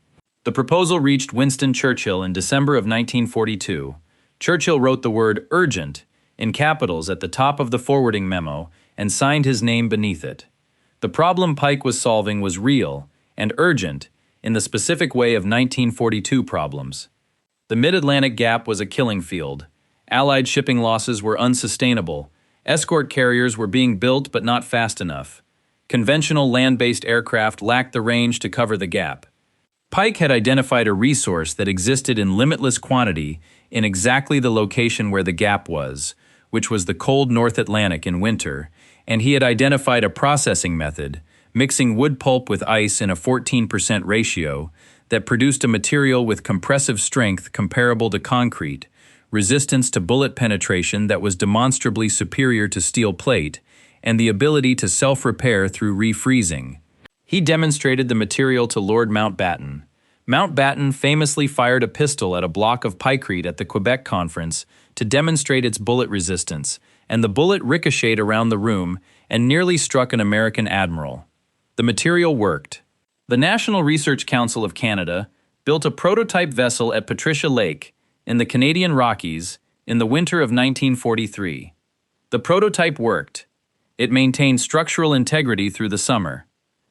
The proposal reached Winston Churchill in December of 1942. Churchill wrote the word urgent in capitals at the top of the forwarding memo and signed his name beneath it. The problem Pike was solving was real and urgent in the specific way of 1942 problems. The Mid-Atlantic Gap was a killing field. Allied shipping losses were unsustainable. Escort carriers were being built but not fast enough. Conventional land-based aircraft lacked the range to cover the gap. Pike had identified a resource that existed in limitless quantity in exactly the location where the gap was, which was the cold North Atlantic in winter, and he had identified a processing method, mixing wood pulp with ice in a 14% ratio, that produced a material with compressive strength comparable to concrete, resistance to bullet penetration that was demonstrably superior to steel plate, and the ability to self-repair through refreezing. He demonstrated the material to Lord Mountbatten. Mountbatten famously fired a pistol at a block of pykrete at the Quebec Conference to demonstrate its bullet resistance, and the bullet ricocheted around the room and nearly struck an American admiral. The material worked. The National Research Council of Canada built a prototype vessel at Patricia Lake in the Canadian Rockies in the winter of 1943. The prototype worked. It maintained structural integrity through the summer.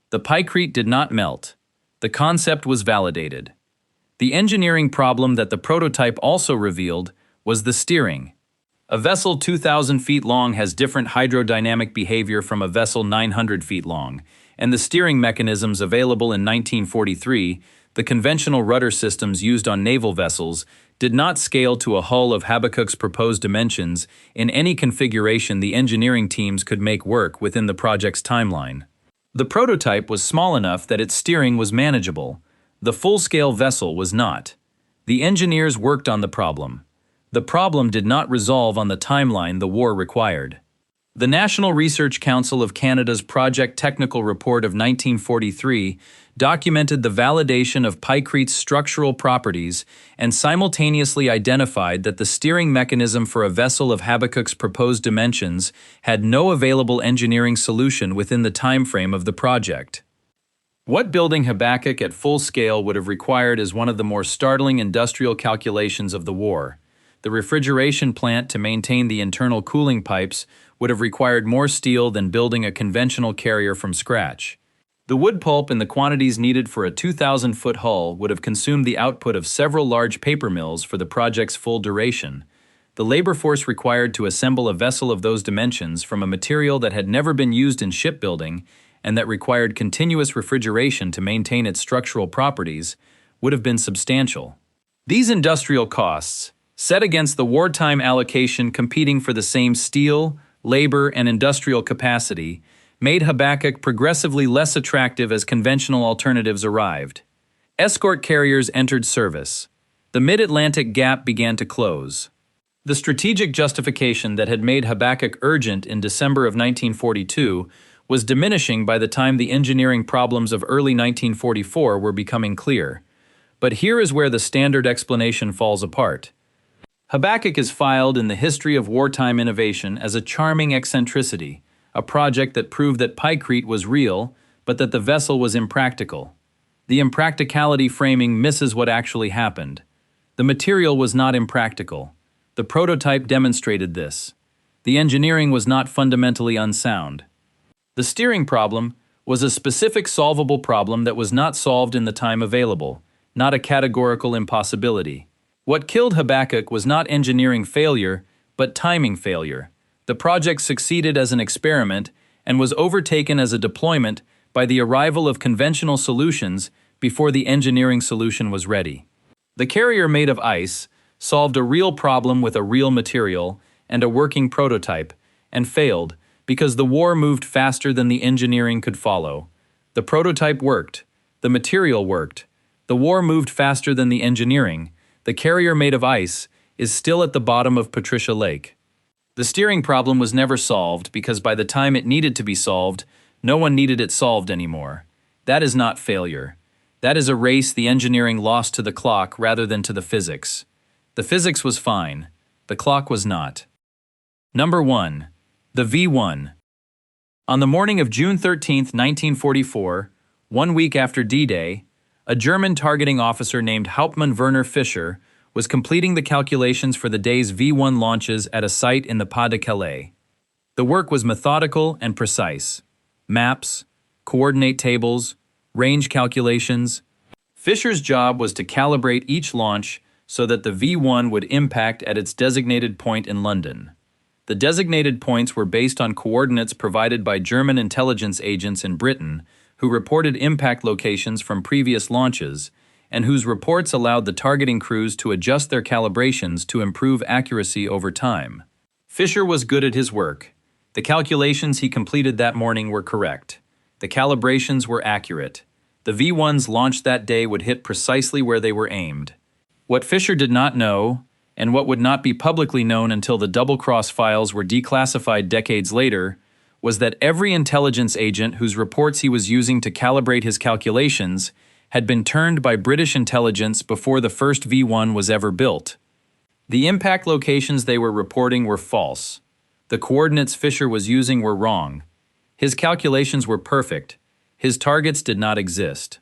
The pykrete did not melt. The concept was validated. The engineering problem that the prototype also revealed was the steering. A vessel 2,000 feet long has different hydrodynamic behavior from a vessel 900 feet long, and the steering mechanisms available in 1943, the conventional rudder systems used on naval vessels, did not scale to a hull of Habakkuk's proposed dimensions in any configuration the engineering teams could make work within the project's timeline. The prototype was small enough that its steering was manageable. The full-scale vessel was not. The engineers worked on the problem. The problem did not resolve on the timeline the war required. The National Research Council of Canada's Project Technical Report of 1943 documented the validation of pykrete's structural properties and simultaneously identified that the steering mechanism for a vessel of Habakkuk's proposed dimensions had no available engineering solution within the time frame of the project. What building Habakkuk at full scale would have required is one of the more startling industrial calculations of the war. The refrigeration plant to maintain the internal cooling pipes would have required more steel than building a conventional carrier from scratch. The wood pulp in the quantities needed for a 2,000-foot hull would have consumed the output of several large paper mills for the project's full duration. The labor force required to assemble a vessel of those dimensions from a material that had never been used in shipbuilding and that required continuous refrigeration to maintain its structural properties would have been substantial. These industrial costs, set against the wartime allocation competing for the same steel, labor, and industrial capacity, made Habakkuk progressively less attractive as conventional alternatives arrived. Escort carriers entered service. The mid-Atlantic gap began to close. The strategic justification that had made Habakkuk urgent in December of 1942 was diminishing by the time the engineering problems of early 1944 were becoming clear. But here is where the standard explanation falls apart. Habakkuk is filed in the history of wartime innovation as a charming eccentricity, a project that proved that pykrete was real, but that the vessel was impractical. The impracticality framing misses what actually happened. The material was not impractical. The prototype demonstrated this. The engineering was not fundamentally unsound. The steering problem was a specific solvable problem that was not solved in the time available, not a categorical impossibility. What killed Habakkuk was not engineering failure, but timing failure. The project succeeded as an experiment and was overtaken as a deployment by the arrival of conventional solutions before the engineering solution was ready. The carrier made of ice solved a real problem with a real material and a working prototype, and failed because the war moved faster than the engineering could follow. The prototype worked. The material worked. The war moved faster than the engineering. The carrier made of ice is still at the bottom of Patricia Lake. The steering problem was never solved because by the time it needed to be solved, no one needed it solved anymore. That is not failure. That is a race the engineering lost to the clock rather than to the physics. The physics was fine. The clock was not. Number 1. The V1. On the morning of June 13, 1944, 1 week after D-Day, a German targeting officer named Hauptmann Werner Fischer was completing the calculations for the day's V1 launches at a site in the Pas-de-Calais. The work was methodical and precise. Maps, coordinate tables, range calculations. Fischer's job was to calibrate each launch so that the V1 would impact at its designated point in London. The designated points were based on coordinates provided by German intelligence agents in Britain who reported impact locations from previous launches and whose reports allowed the targeting crews to adjust their calibrations to improve accuracy over time. Fischer was good at his work. The calculations he completed that morning were correct. The calibrations were accurate. The V1s launched that day would hit precisely where they were aimed. What Fischer did not know, and what would not be publicly known until the double-cross files were declassified decades later, was that every intelligence agent whose reports he was using to calibrate his calculations had been turned by British intelligence before the first V1 was ever built. The impact locations they were reporting were false. The coordinates Fisher was using were wrong. His calculations were perfect. His targets did not exist.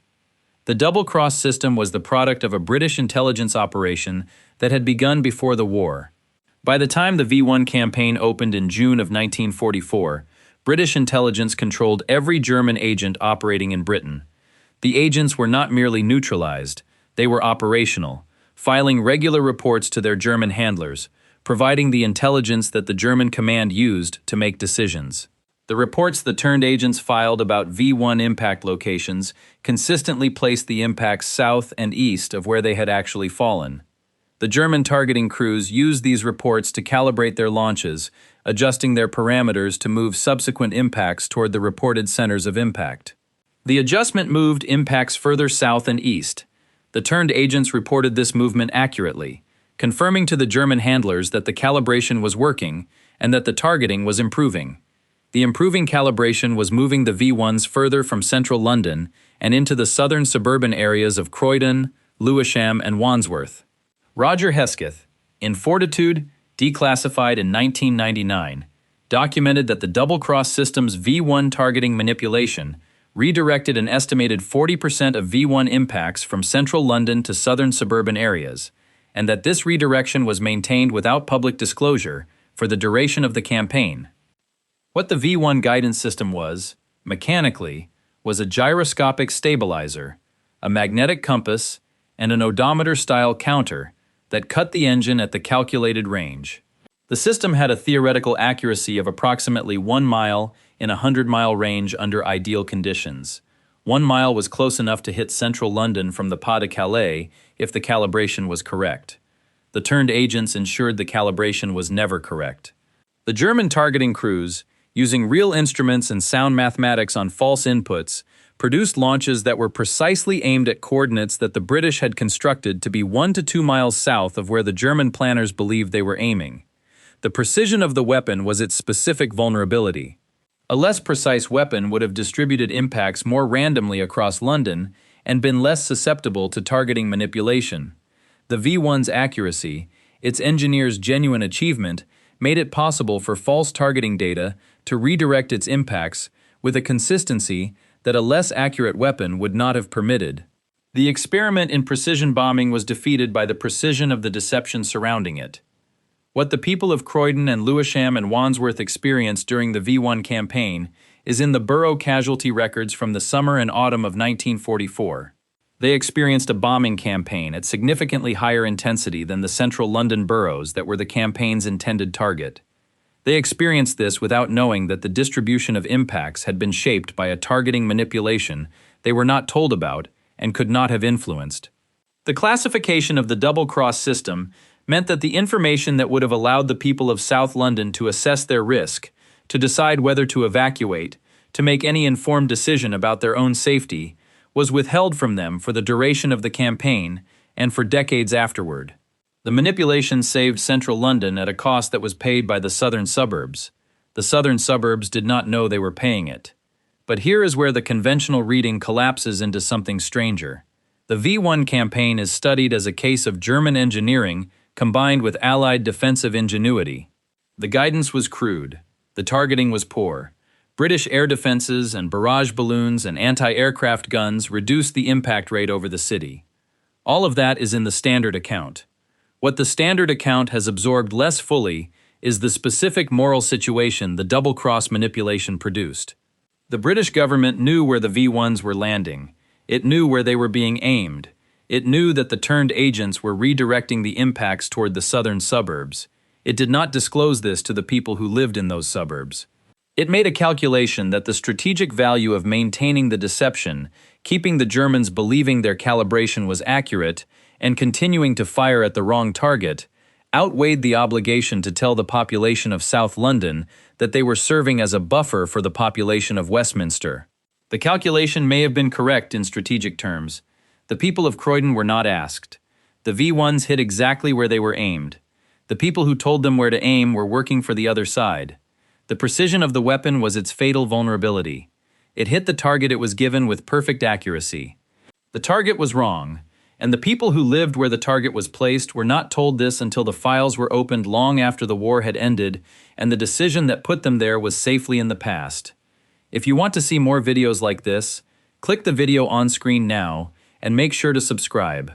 The double-cross system was the product of a British intelligence operation that had begun before the war. By the time the V1 campaign opened in June of 1944, British intelligence controlled every German agent operating in Britain. The agents were not merely neutralized, they were operational, filing regular reports to their German handlers, providing the intelligence that the German command used to make decisions. The reports the turned agents filed about V1 impact locations consistently placed the impacts south and east of where they had actually fallen. The German targeting crews used these reports to calibrate their launches, adjusting their parameters to move subsequent impacts toward the reported centers of impact. The adjustment moved impacts further south and east. The turned agents reported this movement accurately, confirming to the German handlers that the calibration was working and that the targeting was improving. The improving calibration was moving the V1s further from central London and into the southern suburban areas of Croydon, Lewisham, and Wandsworth. Roger Hesketh, in Fortitude, declassified in 1999, documented that the double-cross system's V1 targeting manipulation redirected an estimated 40% of V1 impacts from central London to southern suburban areas, and that this redirection was maintained without public disclosure for the duration of the campaign. What the V1 guidance system was, mechanically, was a gyroscopic stabilizer, a magnetic compass, and an odometer-style counter that cut the engine at the calculated range. The system had a theoretical accuracy of approximately 1 mile in a 100-mile range under ideal conditions. 1 mile was close enough to hit central London from the Pas de Calais if the calibration was correct. The turned agents ensured the calibration was never correct. The German targeting crews, using real instruments and sound mathematics on false inputs, produced launches that were precisely aimed at coordinates that the British had constructed to be 1 to 2 miles south of where the German planners believed they were aiming. The precision of the weapon was its specific vulnerability. A less precise weapon would have distributed impacts more randomly across London and been less susceptible to targeting manipulation. The V1's accuracy, its engineers' genuine achievement, made it possible for false targeting data to redirect its impacts with a consistency that a less accurate weapon would not have permitted. The experiment in precision bombing was defeated by the precision of the deception surrounding it. What the people of Croydon and Lewisham and Wandsworth experienced during the V1 campaign is in the borough casualty records from the summer and autumn of 1944. They experienced a bombing campaign at significantly higher intensity than the central London boroughs that were the campaign's intended target. They experienced this without knowing that the distribution of impacts had been shaped by a targeting manipulation they were not told about and could not have influenced. The classification of the double-cross system meant that the information that would have allowed the people of South London to assess their risk, to decide whether to evacuate, to make any informed decision about their own safety, was withheld from them for the duration of the campaign and for decades afterward. The manipulation saved central London at a cost that was paid by the southern suburbs. The southern suburbs did not know they were paying it. But here is where the conventional reading collapses into something stranger. The V1 campaign is studied as a case of German engineering combined with Allied defensive ingenuity. The guidance was crude. The targeting was poor. British air defenses and barrage balloons and anti-aircraft guns reduced the impact rate over the city. All of that is in the standard account. What the standard account has absorbed less fully is the specific moral situation the double-cross manipulation produced. The British government knew where the V1s were landing. It knew where they were being aimed. It knew that the turned agents were redirecting the impacts toward the southern suburbs. It did not disclose this to the people who lived in those suburbs. It made a calculation that the strategic value of maintaining the deception, keeping the Germans believing their calibration was accurate, and continuing to fire at the wrong target, outweighed the obligation to tell the population of South London that they were serving as a buffer for the population of Westminster. The calculation may have been correct in strategic terms. The people of Croydon were not asked. The V1s hit exactly where they were aimed. The people who told them where to aim were working for the other side. The precision of the weapon was its fatal vulnerability. It hit the target it was given with perfect accuracy. The target was wrong, and the people who lived where the target was placed were not told this until the files were opened long after the war had ended and the decision that put them there was safely in the past. If you want to see more videos like this, click the video on screen now and make sure to subscribe.